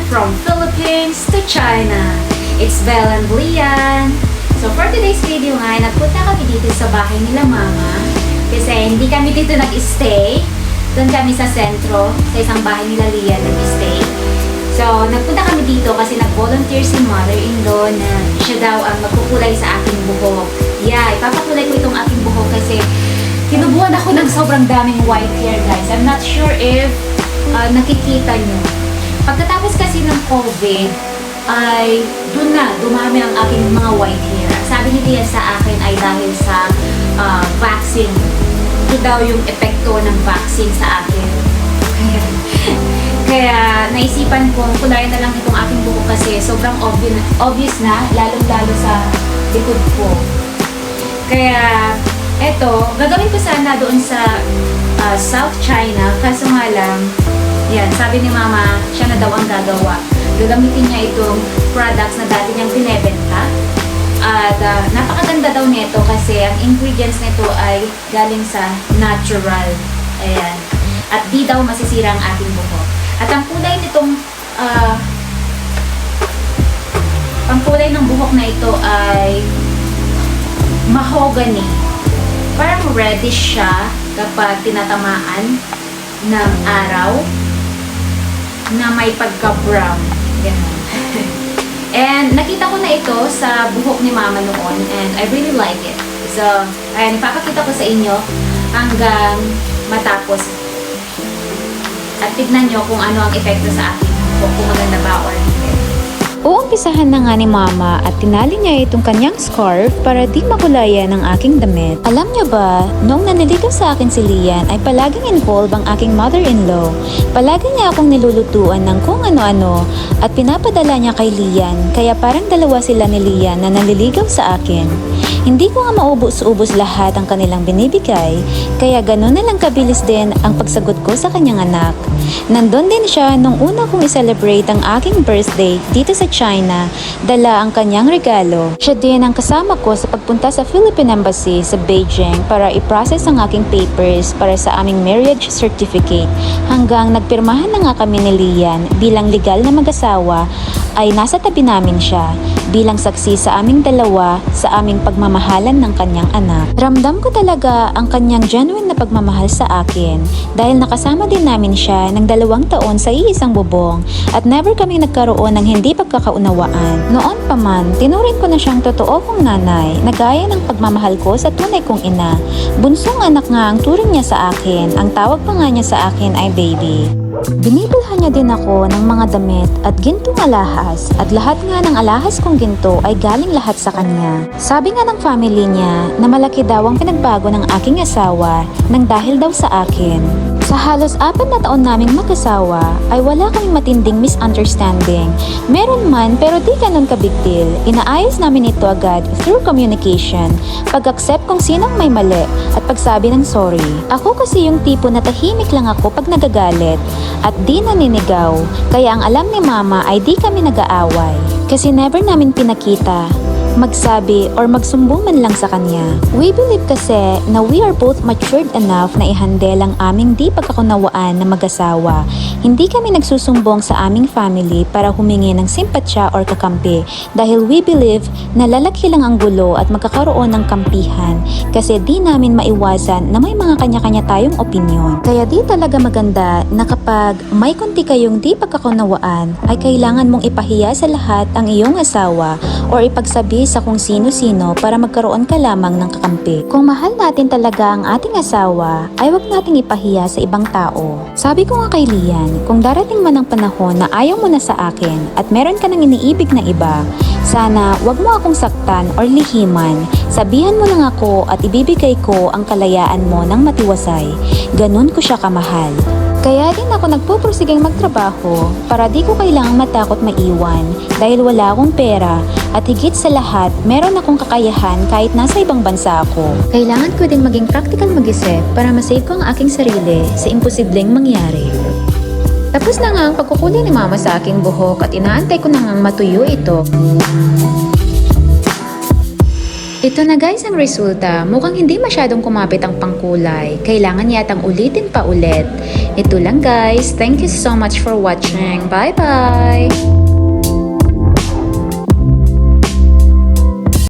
from Philippines to China. It's Belle and Lian. So for today's video nga, nagpunta kami dito sa bahay nila mama. Kasi hindi kami dito nag-stay. Doon kami sa sentro, sa isang bahay nila Lian nag-stay. So nagpunta kami dito kasi nag-volunteer si mother-in-law na siya daw ang magkukulay sa aking buhok. Yeah, ipapakulay ko itong aking buhok kasi tinubuan ako ng sobrang daming white hair, guys. I'm not sure if nakikita nyo. Pagkatapos kasi ng COVID, ay doon na dumami ang aking mga white hair. Sabi ni Tia sa akin ay dahil sa vaccine. Ito daw yung epekto ng vaccine sa akin. Kaya naisipan ko, kulayan na lang itong aking buhok kasi sobrang obvious na, lalong-lalo sa likod ko. Kaya, eto, gagawin ko sana doon sa South China, kaso nga lang, yan, sabi ni Mama, siya na daw ang gagawa. Gagamitin niya itong products na dati niyang binebenta. At napakaganda daw nito kasi ang ingredients nito ay galing sa natural. Ayan. At di daw masisira ang ating buhok. At ang kulay nitong ang kulay ng buhok na ito ay mahogany. Parang reddish siya kapag tinatamaan ng araw na may pagka-brown. Ganun. And nakita ko na ito sa buhok ni Mama noon and I really like it. So, ayan, ipapakita ko sa inyo hanggang matapos. At tignan nyo kung ano ang epekto sa akin buhok, kung maganda ba or hindi. Uumpisahan na nga ni Mama at tinali niya itong kanyang scarf para di makulayan ang aking damit. Alam niyo ba, noong naniligaw sa akin si Lian ay palaging involved ang aking mother-in-law. Palagi niya akong nilulutuan ng kung ano-ano at pinapadala niya kay Lian kaya parang dalawa sila ni Lian na naliligaw sa akin. Hindi ko nga maubos-ubos lahat ang kanilang binibigay kaya ganun na lang kabilis din ang pagsagot ko sa kanyang anak. Nandun din siya nung una kong i-celebrate ang aking birthday dito sa China, dala ang kanyang regalo. Siya din ang kasama ko sa pagpunta sa Philippine Embassy sa Beijing para i-process ang aking papers para sa aming marriage certificate. Hanggang nagpirmahan na nga kami ni Lian bilang legal na mag-asawa ay nasa tabi namin siya bilang saksi sa aming dalawa sa aming pagmamahalan ng kanyang anak. Ramdam ko talaga ang kanyang genuine na pagmamahal sa akin dahil nakasama din namin siya ng 2 taon sa iisang bubong at never kaming nagkaroon ng hindi pagkakaunawaan. Noon pa man, tinuring ko na siyang totoo kong nanay na gaya ng pagmamahal ko sa tunay kong ina. Bunsong anak nga ang turing niya sa akin, ang tawag pa nga niya sa akin ay baby. Binibilhan niya din ako ng mga damit at gintong alahas at lahat nga ng alahas kong ginto ay galing lahat sa kanya. Sabi nga ng family niya na malaki daw ang pinagbago ng aking asawa nang dahil daw sa akin. Sa halos 4 na taon naming mag-asawa ay wala kaming matinding misunderstanding. Meron man pero di ganun ka-big deal. Inaayos namin ito agad through communication, pag-accept kung sinong may mali at pagsabi ng sorry. Ako kasi yung tipo na tahimik lang ako pag nagagalit at di naninigaw, kaya ang alam ni Mama ay di kami nag-aaway. Kasi never namin pinakita magsabi or magsumbong man lang sa kanya. We believe kasi na we are both matured enough na i-handle ang aming di pagkakunawaan na mag-asawa. Hindi kami nagsusumbong sa aming family para humingi ng simpatsya or kakampi dahil we believe na lalaki lang ang gulo at magkakaroon ng kampihan kasi di namin maiwasan na may mga kanya-kanya tayong opinyon. Kaya di talaga maganda na kapag may konti kayong di pagkakunawaan ay kailangan mong ipahiya sa lahat ang iyong asawa or ipagsabi sa kung sino-sino para magkaroon ka lamang ng kakampi. Kung mahal natin talaga ang ating asawa, ay wag nating ipahiya sa ibang tao. Sabi ko nga kay Lian, kung darating man ang panahon na ayaw mo na sa akin at meron ka nang iniibig na iba, sana wag mo akong saktan or lihiman. Sabihan mo lang ako at ibibigay ko ang kalayaan mo ng matiwasay. Ganun ko siya kamahal. Kaya din ako nagpuprosigang magtrabaho para di ko kailangang matakot maiwan dahil wala akong pera at higit sa lahat, meron akong kakayahan kahit nasa ibang bansa ako. Kailangan ko din maging practical mag-isip para masave ko ang aking sarili sa imposibleng mangyari. Tapos na nga ang pagkukulay ni Mama sa aking buhok at inaantay ko na ngang matuyo ito. Ito na guys ang resulta. Mukhang hindi masyadong kumapit ang pangkulay. Kailangan yatang ulitin pa ulit. Ito lang guys. Thank you so much for watching. Bye bye!